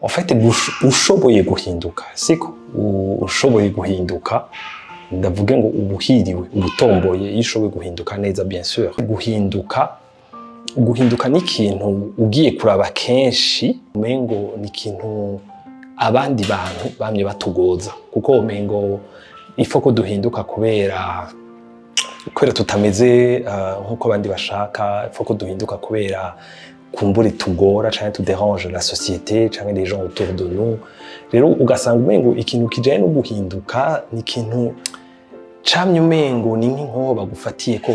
en fait ushoboye guhinduka siko ushoboye guhinduka ndavuga ngo ubuhiriwe ubutomboye yishoboye guhinduka neza bien sûr guhinduka ni ikintu ugiye kuraba kenshi umengo ni ikintu abandi bantu bamye batugoza kuko umengo ifo ko duhinduka kubera tutameze nkuko abandi bashaka ifo ko duhinduka kubera kumbure tugora canke tuderange la société canke les gens autour de nous rero ugasanga umengo ikintu kijanye no guhinduka ni ikintu camye umengo ni nk'inkoba bagufatiye ko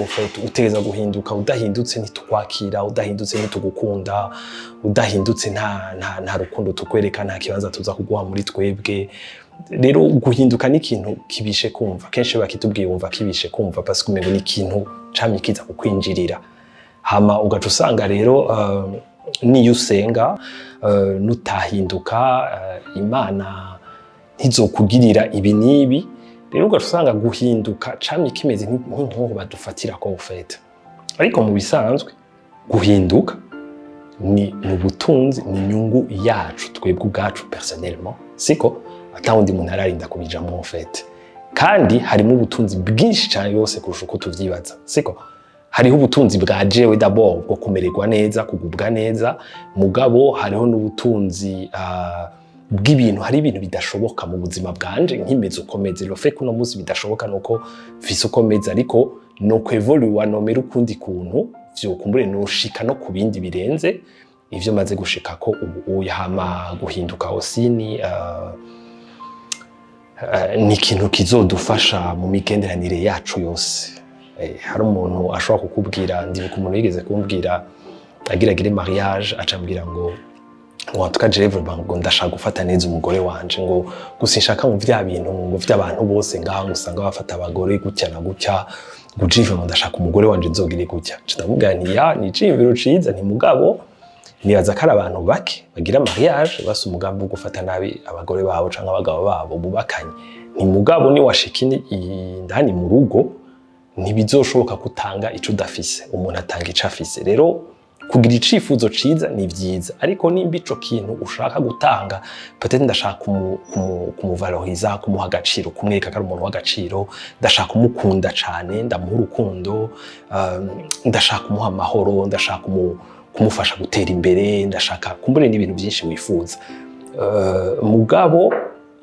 uteza guhinduka udahindutse ntitwakira udahindutse ntitugukunda udahindutse nta rukundo tukwereka nta kibanza tuza kuguha muri twebwe rero guhinduka ni ikintu kibishe kumva kenshi bakitubwiye wumva kibishe kumva parce que umengo ni ikintu camye kiza kukwinjirira hama ugaca usanga rero niyo usenga nutahinduka Imana ntizokugirira ibi nibi rero ugaca usanga guhinduka camye kimeze nk'inkoho badufatira ko ufete ariko mu bisanzwe guhinduka ni ubutunzi ni inyungu yacu twebwe ubwacu personnellement siko atawundi muntu ararinda kubijamo ufete kandi harimo ubutunzi bwinshi cyane yose kurusha uko tuvyibaza siko hariho ubutunzi bwa jewe d'abord bwo kumererwa neza kugubwa neza mugabo hariho n'ubutunzi bw'ibintu hari ibintu bidashoboka mu buzima bwanje nk'imeze ukomeze lo fait kuno munsi bidashoboka nuko mfise ukomeze ariko no kwevoluwa nomera ukundi kuntu vyo kumbure noshika no kubindi birenze ivyo maze gushika ko ubu uyahama guhinduka osini ni ikintu kizodufasha mu migenderanire yacu yose hari umuntu ashobora kukubwira ndibuka umuntu yigeze kumbwira agiragire mariage acambwira ngo watuka jewe ngo ndashaka gufata neza umugore wanje ngo gusinshaka mu vya bintu ngo vy'abantu bose ngaho usanga bafata abagore gutya na gutya gujive ngo ndashaka umugore wanje nzogire gutya ndamubwira nti ya ni cimviro ciza nti mugabo nibaza ko abantu bake bagira mariage basa umugambi wo gufata nabi abagore babo canke abagabo babo bubakanye ni mugabo ni washikini indani mu rugo ntibizoshoboka kutanga ico udafise umuntu atanga ico afise rero kugira icifuzo ciza ni vyiza ariko nimba ico kintu ushaka gutanga peut-être ndashaka kumuvaloriza kumuha agaciro kumwereka ko ari umuntu w'agaciro ndashaka kumukunda cane ndamuha urukundo ndashaka kumuha amahoro ndashaka kumufasha gutera imbere ndashaka kumbure n'ibintu byinshi wifuza mugabo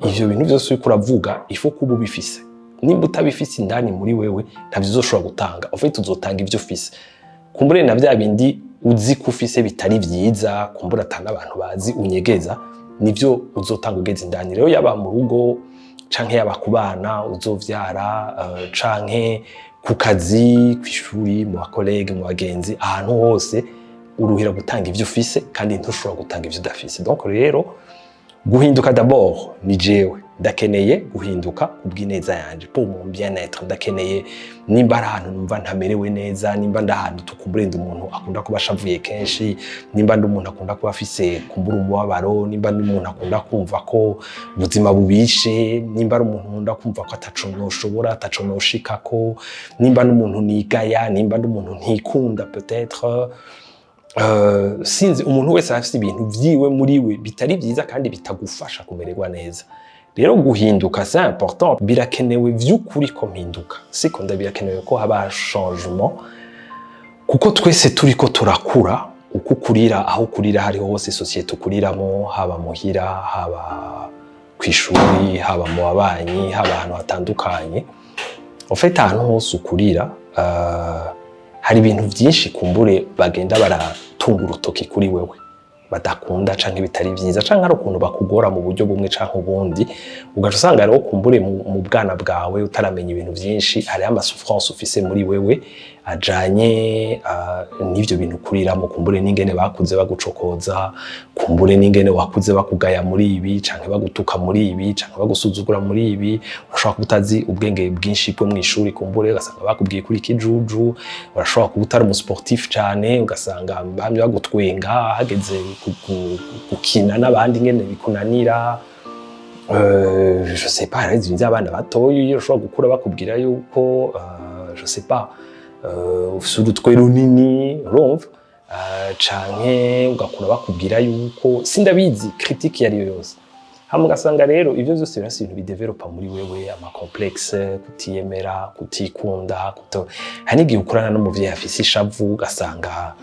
ivyo bintu byose uriko uravuga ifo kuba ubifise nimba utabifise indani muri wewe ntavyo uzoshobora gutanga en fait uzotanga ivyo ufise kumbure na vya bindi uzi ko ufise bitari vyiza kumbura atana abantu bazi unyegeza nivyo uzotanga ugeze indani rero yaba mu rugo canke yaba kubana uzovyara canke ku kazi kw'ishuri mu bakolege mu bagenzi ahantu hose uruhira gutanga ivyo ufise kandi ntushobora gutanga ivyo udafise donc rero guhinduka d'abord ni jewe ndakeneye guhinduka kubw'ineza yanje pour mon bien-être ndakeneye nimba ari ahantu numva ntamerewe neza nimba ndahantu tukumburenda umuntu akunda kuba ashavuye kenshi nimba ndi umuntu akunda kuba afise kumbura umubabaro nimba ndi umuntu akunda kumva ko ubuzima bubishe nimba ari umuntu nkunda kumva ko ataco noshobora ataco noshikako nimba ndi umuntu nigaya nimba ndi umuntu ntikunda peut-être sinzi umuntu wese afite ibintu vyiwe muri we bitari vyiza kandi bitagufasha kumererwa neza rero guhinduka c'est important birakenewe vy'ukuri ko mpinduka siko ndabirakenewe ko haba changement kuko twese turiko turakura uko kurira aho kurira hariho hose societe ukuriramo haba muhira haba kwishuri haba mu babanyi haba ahantu hatandukanye en fait ahantu hose ukurira hari ibintu byinshi kumbure bagenda baratunga urutoki kuri wewe badakunda canke bitari vyiza canke ari ukuntu bakugora mu buryo bumwe canke ubundi ugaca usanga rero kumbure mu bwana bwawe utaramenya ibintu vyinshi hari amasouffrance ufise muri wewe ajanye n'ivyo bintu kuriramo kumbure n'ingene bakuze bagucokoza kumbure n'ingene wakuze bakugaya muri ibi canke bagutuka muri ibi canke bagusuzugura muri ibi urashobora kutazi ubwenge bwinshi bwo mw'ishuri kumbure ugasanga bakubwiye kuri kijuju urashobora kuba utari umusportif cane ugasanga bamye bagutwenga hageze gukina n'abandi ingene bikunanira je sais pas hari abana batoyi urashobora gukura bakubwira yuko je sais pas ufite udutwe runini urumva canke ugakura bakubwira yuko sindabizi critique yari yose hama ugasanga rero ivyo vyose birasi ibintu bidevelopa muri wewe ama complexe kutiyemera kutikunda hari igihe ukurana n'umuvyeyi afise ishavu ugasanga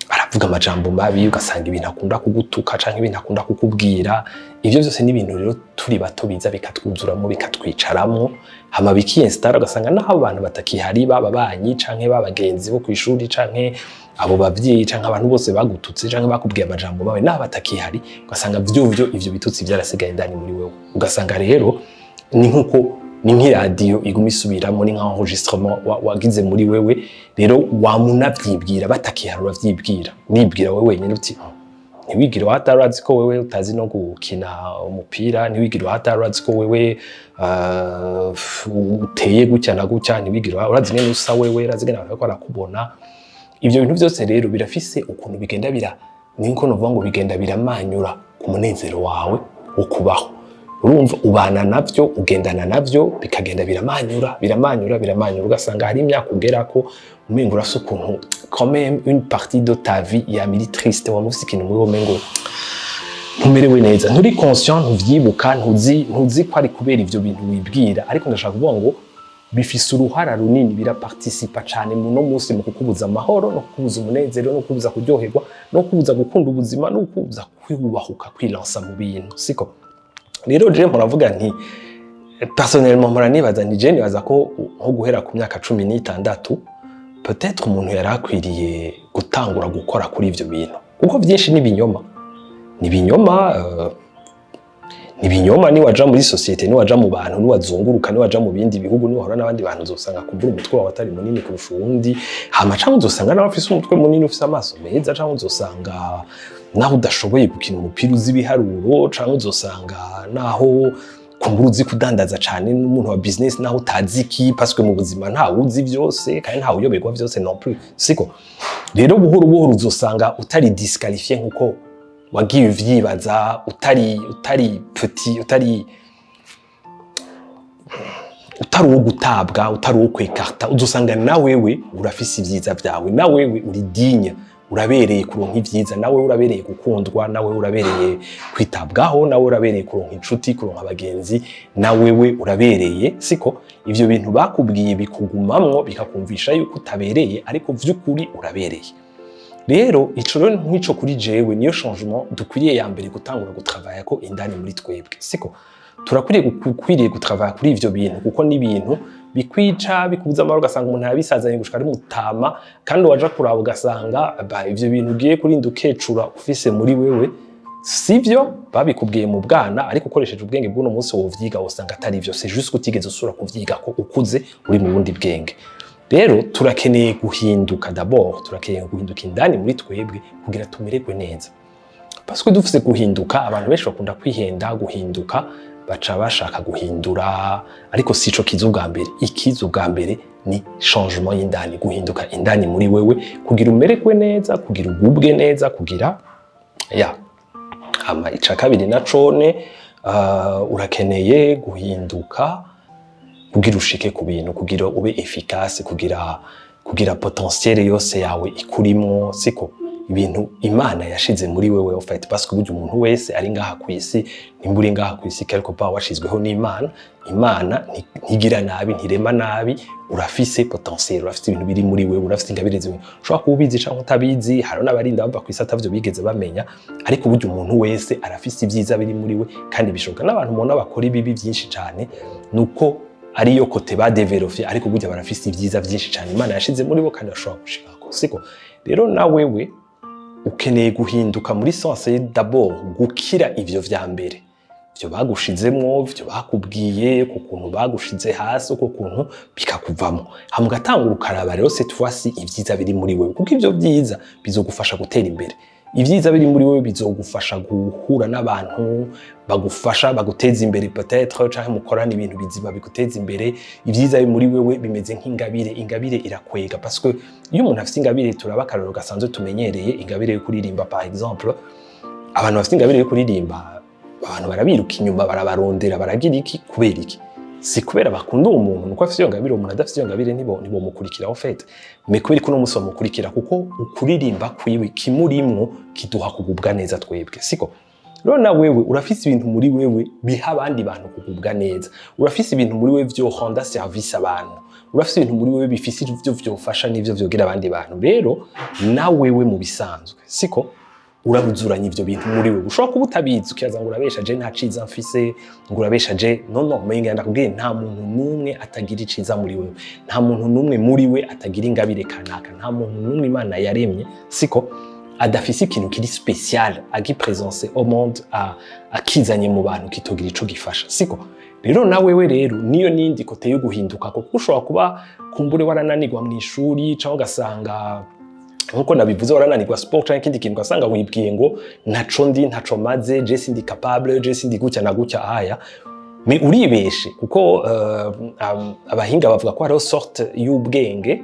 aravuga amajambo mabi ugasanga ibintu akunda kugutuka canke ibintu akunda kukubwira ivyo vyose ni ibintu rero turi bato biza bikatwuzuramo bikatwicaramwo hama bikiinstara ugasanga naho abantu batakihari bababanyi canke babagenzi bo kwishuri canke abo bavyeyi canke abantu bose bagututse canke bakubwiye amajambo mabi naho batakihari ugasanga ivyo bitutsi vyarasigaye indani muri wewe ugasanga rero ni nkuko ni nk'iradio iguma isubiramo ni nka enregistrement wagize muri wewe rero wamunavyibwira batakiharura vyibwira nibwira wewe wenyine uti ntiwigire hatarazi ko wewe utazi no gukina umupira ntiwigire hatarazi ko wewe uteye gutya na gutya ntiwigire urazi nene usa wewe razigena abantu ko arakubona ivyo bintu byose rero birafise ukuntu bigenda ninko novuga ngo bigenda biramanyura ku munezero wawe wo kubaho urumva ubana navyo ugendana navyo bikagenda biramanyura ugasanga hari imyaka ugerako umengo urafise ukuntu quand même une partie de ta vie yamiri triste wamufise ikintu muri womengo ntumerewe neza nturi conscient ntuvyibuka ntuzi ko ari kubera ivyo bintu wibwira ariko ndashaka kuvuga ngo bifise uruhara runini biraparticipa cyane no munsi mu kukubuza amahoro no kukubuza umunezero no kukubuza kuryoherwa no kukubuza gukunda ubuzima no kukubuza kwihubahuka kwilansa mu bintu siko rero je muravuga nti personnellement muranibaza ni je nibaza ko nko guhera ku myaka 16 peut-être umuntu yarakwiriye gutangura gukora kuri ivyo bintu kuko byinshi ni binyoma ni waja muri societe ni waja mu bantu ni wazunguruka ni waja mu bindi bihugu ni wahora n'abandi bantu uzosanga kumbura umutwe wawe atari munini kurusha uwundi hama canke uzosanga n'abafise umutwe munini ufise amaso meza canke uzosanga naho udashoboye gukina umupira uzi ibiharuro canke uzosanga naho kumbura uzi kudandaza cane n'umuntu wa business naho utazi iki parce que mu buzima nta uzi vyose kandi nta uyoberwa vyose non plus siko rero buhoro uzosanga utari disqualifié nkuko wagiye uvyibaza utari petit utari uwo gutabwa utari uwo kwekarta uzosanga na wewe urafise ivyiza vyawe na wewe uri digne urabereye kuronka ivyiza nawe urabereye gukundwa nawe urabereye kwitabwaho nawe urabereye kuronka inshuti kuronka abagenzi na wewe urabereye siko ivyo bintu bakubwiye bikugumamwo bikakumvisha yuko utabereye ariko vy'ukuri urabereye rero ico rero nk'ico kuri jewe niyo changement dukwiriye ya mbere gutangura gutravaya ko indani muri twebwe siko turakwiriye gutravaya kuri ivyo bintu kuko ni ibintu bikwica bikubuza amahoro ugasanga umuntu yabisazanye gushika ari mutama kandi waja kuraba ugasanga ivyo bintu ugiye kurinda ukecura ufise muri wewe sivyo babikubwiye mu bwana ariko ukoresheje ubwenge bw'uno munsi wovyiga usanga atari ivyo c'est juste kutigeze usura kuvyiga ko ukuze uri mu bundi bwenge rero turakeneye guhinduka d'abord turakeneye guhinduka indani muri twebwe kugira tumererwe neza parce que dufise guhinduka abantu benshi bakunda kwihenda guhinduka baca bashaka guhindura ariko sico kizu bwa mbere ikizu bwa mbere ni changement y'indani guhinduka indani muri wewe kugira umererwe neza kugira ugubwe neza kugira hama ica kabiri na cone urakeneye guhinduka kugira ushike ku bintu kugira ube efficace kugira potentiel yose yawe ikurimwo siko ibintu Imana yashize muri wewe ofite parce que burya umuntu wese ari ngaha kwisi nimburi ngaha kwisi quelque part washizweho n'Imana Imana ntigira nabi ntirema nabi urafise potentiel urafise ibintu biri muri wewe urafise ingabire ziwe ushobora kubizi canke utabizi hari n'abarinda bava kwisi atavyo bigeze bamenya ariko burya umuntu wese arafise ibyiza biri muri we kandi bishoboka n'abantu mubona bakora ibibi byinshi cyane nuko ariyo kote ba developye ariko burya barafise ibyiza byinshi cyane Imana yashize muri bo kandi bashobora gushikako siko rero na wewe ukeneye guhinduka muri sense d'abord gukira ivyo vya mbere ivyo bagushizemwo ivyo bakubwiye kukuntu bagushize hasi kukuntu bikakuvamo hamwe gatangura ukaraba rero cette fois-ci ivyiza biri muri wewe kuko ivyo vyiza bizogufasha gutera imbere ivyiza biri muri wewe bizogufasha guhura n'abantu bagufasha baguteza imbere peut-être canke mukorana ibintu bizima biguteza imbere ivyiza biri muri wewe bimeze nk'ingabire irakwega parce que iyo umuntu afite ingabire turabakarero gasanzwe tumenyereye ingabire yo kuririmba par exemple abantu bafite ingabire yo kuririmba abantu barabiruka inyuma barabarondera baragira iki kubera iki si kubera bakunda uwo muntu nuko afite iyo ngabire, umuntu adafite iyo ngabire ntibomukurikira en fait, mais kubera ko n'umunsi bamukurikira kuko ukuririmba kwiwe kimurimwo kiduha kugubwa neza twebwe, siko? Rero na wewe urafise ibintu muri wewe biha abandi bantu kugubwa neza, urafise ibintu muri wewe vyo rendre service abantu, urafise ibintu muri wewe bifise ivyo vyofasha n'ivyo vyogira abandi bantu. Rero na wewe mu bisanzwe, siko? Urabuzuranya ivyo bintu muri wewe, ushobora kuba utabizi ukiyaza ngo urabesha je nta ciza mfise, ngo urabesha je no menga ndakubwiye nta muntu numwe atagira iciza muri wewe, nta muntu numwe muri we atagira ingabire kanaka, nta muntu numwe Imana yaremye, siko? Adafise ikintu kiri special agipresence au monde akizanye mu bantu kitogira ico gifasha, siko? Rero na wewe rero niyo nindi kote yo guhinduka, kuko ushobora kuba kumbure warananirwa mu ishuri cyangwa ugasanga nkuko nabivuze warananirwa sport cyangwa ikindi kintu ugasanga wibwiye ngo ntaco maze, je sindi capable, je sindi gutya na gutya haya, mais uribeshe kuko abahinga bavuga ko hariho sorte y'ubwenge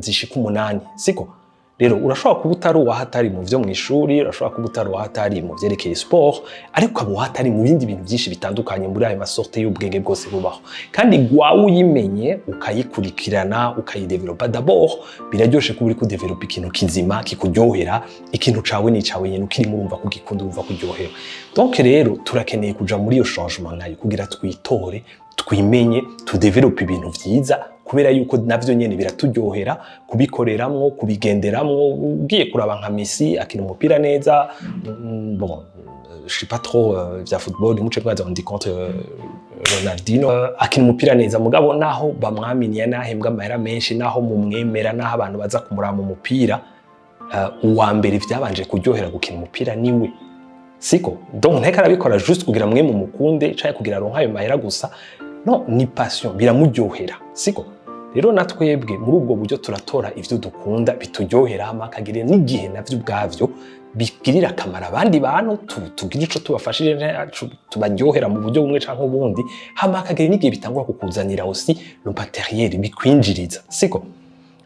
zishika 8, siko? Rero urashobora kuba utari uwahatari mu vyo mu ishuri, urashobora kuba utari uwahatari mu vyerekeye sport, ariko ukaba uwahatari mu bindi bintu byinshi bitandukanye muri ayo masorte y'ubwenge bwose bubaho, kandi gwawe uyimenye ukayikurikirana ukayidevelopa. D'abord biraryoshe kuba uri kudevelopa ikintu kizima kikuryohera, ikintu cawe ni cawe nyene ukirimo urumva kugikunda, urumva kuryohera. Donc rero turakeneye kuja muri iyo changement nayo kugira twitore, twimenye, tudevelope ibintu vyiza, kubera yuko navyo nyene biraturyohera kubikoreramwo, kubigenderamwo. Ugiye kuraba nka Messi akina umupira neza, bon je sais pas trop vya football, muce mwaza ndi contre Ronaldinho akina umupira neza, mugabo naho bamwaminiye nahembwa amahera menshi, naho mumwemera, naho abantu baza kumurama umupira, uwa mbere vyabanje kuryohera gukina umupira niwe, siko? Donc nteka arabikora juste kugira mwe mu mukunde cyangwa kugira ronka ayo mahera gusa, no, ni passion, biramuryohera, siko? Rero natwebwe muri ubwo buryo turatora ivyo dukunda bituryohera, hama kagire n'igihe navyo ubwavyo bigirira akamaro abandi bantu, tugira ico tubafashije tubaryohera mu buryo bumwe canke ubundi, hama kagire n'igihe bitangura kukuzanira aussi le matériel bikwinjiriza, siko?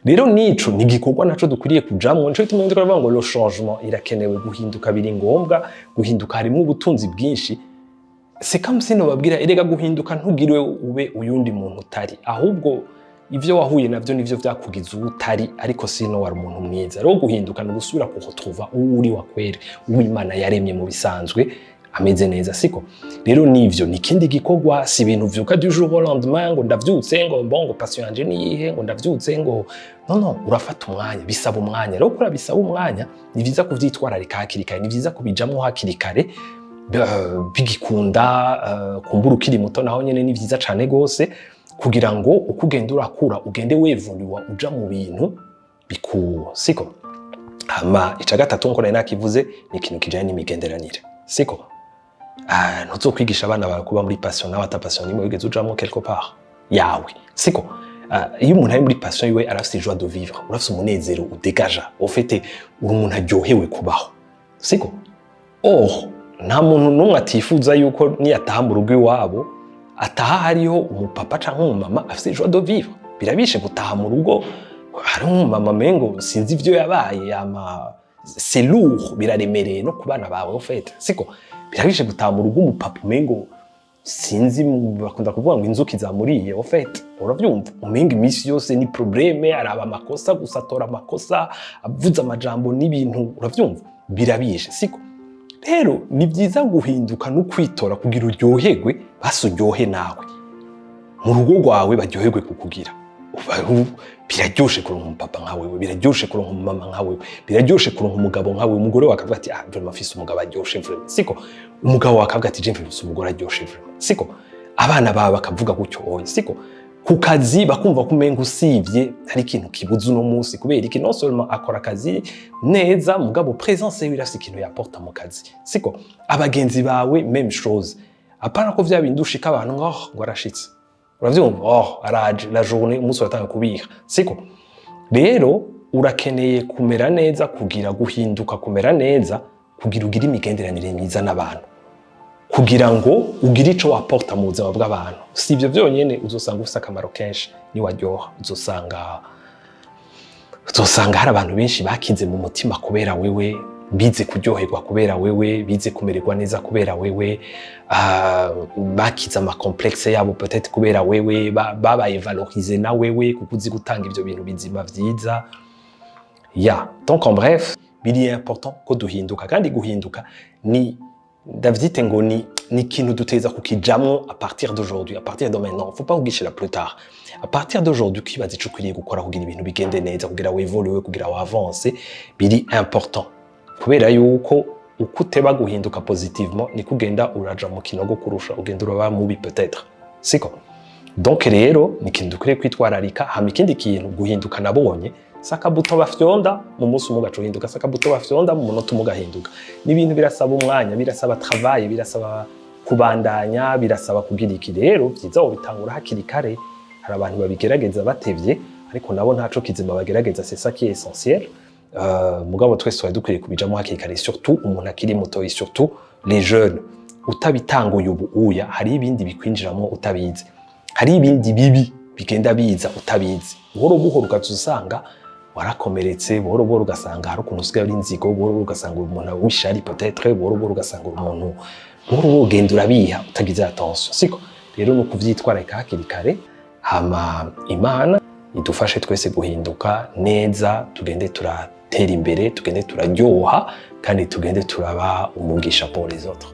Rero nico ni gikorwa naco dukwiriye kujamwo, nico gituma ndiko ndavuga ngo le changement irakenewe, guhinduka biri ngombwa, guhinduka harimo ubutunzi bwinshi. C'est comme si nobabwira erega guhinduka ntugiriwe ube uyundi muntu utari, ahubwo ivyo wahuye navyo nivyo vyakugize utari, ariko sino wari umuntu mwiza. Rero guhinduka no gusubira kuhotruva uri wa kwere, uw'Imana yaremye mu bisanzwe ameze neza, siko? Rero nivyo nikindi gikorwa, si ibintu vyuka du jour au lendemain ngo ndavyutse ngo bongo passion yanje niyihe ngo ndavyutse ngo no, urafata umwanya, bisaba umwanya. Rero kura bisaba umwanya, ni vyiza kuvyitwararika hakiri kare, ni vyiza kubijamwo hakiri kare, bigikunda kumbura ukiri muto naho nyene ni vyiza cane gose, kugira ngo ukugenda urakura ugende wevundiwa uja mu bintu siko? Hama ica gatatu nko nakivuze ni ikintu kijanye n'imigenderanire, siko? Ntuzokwigisha abana bawe kuba muri passion nawe atapassion nimwe wigeze ujamwo quelque part yawe, siko? Iyo umuntu ari muri passion yiwe arafise joie de vivre, urafise umunezero udegaja, ufite umuntu aryohewe kubaho, siko? Nta muntu numwe atifuza yuko niyataha mu rugo iwabo ataha hariho umupapa canke umumama afise joie de vivre. Birabishe gutaha mu rugo hari umumama mengo sinzi ivyo yabaye, c'est lourd, biraremereye no kubana bawe en fait, siko? Birabishe gutaha mu rugo umupapa mengo sinzi, bakunda kuvuga ngo inzuki zamuriye en fait, uravyumva? Umenga imisi yose ni probleme, araba amakosa gusa, atora amakosa, avuza amajambo n'ibintu, uravyumva? Birabishe, siko? Rero ni byiza guhinduka no kwitora kugira uryoherwe, basuryohe nawe mu rugo rwawe, baryoherwe kukugira. Biraryoshe kuronka umupapa nkawe, biraryoshe kuronka umumama nkawe, biraryoshe kuronka umugabo nkawe. Umugore wakavuga ati vraiment afise umugabo aryoshe vraiment, siko? Umugabo wakavuga ati je mfise umugore aryoshe vraiment, siko? Abana bawe bakavuga gutyo oya, siko? Ku kazi bakumva ko umenga usivye hari ikintu kibuze uno munsi, kubera iki non seulement akora akazi neza, mugabo présence yiwe irafise ikintu yaporta mu kazi, siko? Abagenzi bawe même chose, apana ko vyabindushika abantu ngo arashitse, uravyumva? Araje la journée umunsi uratanga kubiha, siko? Rero urakeneye kumera neza, kugira guhinduka kumera neza, kugira ugire imigenderanire myiza n'abantu, kugira ngo ugire ico waporta mu buzima bw'abantu. Si ivyo vyonyene uzosanga ufise akamaro kenshi, ni waryoha, uzosanga hari abantu benshi bakize mu mutima kubera wewe bize kuryoherwa kubera wewe, bize kumererwa neza kubera wewe, bakize ama complexe yabo peut-être kubera wewe, babaye valoriser na wewe kuko uzi gutanga ivyo bintu bizima vyiza. Donc en bref, biri important ko duhinduka, kandi guhinduka ni ndavyite ngo ni ikintu duteza kukijamwo à partir d'aujourd'hui, à partir de maintenant. Faut pas ugishira plus tard. À partir d'aujourd'hui, ukibaza ico ukwiriye gukora kugira ibintu bigende neza, kugira wevolue, kugira avance, biri important. Kubera yuko uko uteba guhinduka positivement ni kugenda uraja mu kinogo kurusha ugenda uraba mubi peut-être. Siko? Donc rero ni ikintu dukwiriye kwitwararika. Hama ikindi kintu guhinduka nabonye sakabuto bafyonda mu munsi umwe gaco hinduka, sakabuto bafyonda mu munota umwe gahinduka. Ni ibintu birasaba umwanya, birasaba travail, birasaba kubandanya, birasaba kugira iki. Rero vyiza ubitangura hakiri kare. Hari abantu babigerageza batevye, ariko nabo ntaco kizima bagerageza, c'est ça qui est essentiel. Mugabo twese twari dukwiriye kubijamo hakiri kare, surtout umuntu akiri muto, et surtout les jeunes. Utabitanguye ubu uya, hari ibindi bikwinjiramo utabizi, hari ibindi bibi bigenda biza utabizi. Buhoro buhoro ukazusanga warakomeretse, buhoro buhoro ugasanga hari ukuntu usigaye uri inzigo, buhoro buhoro ugasanga umuntu w'ishari peut-être, buhoro buhoro ugasanga umuntu buhoro buhoro ugenda urabiha utagize attention. Siko rero no kuvyitwararika hakiri kare, hama Imana idufashe twese guhinduka neza, tugende turatera imbere, tugende turaryoha, kandi tugende turaba umugisha pour les autres.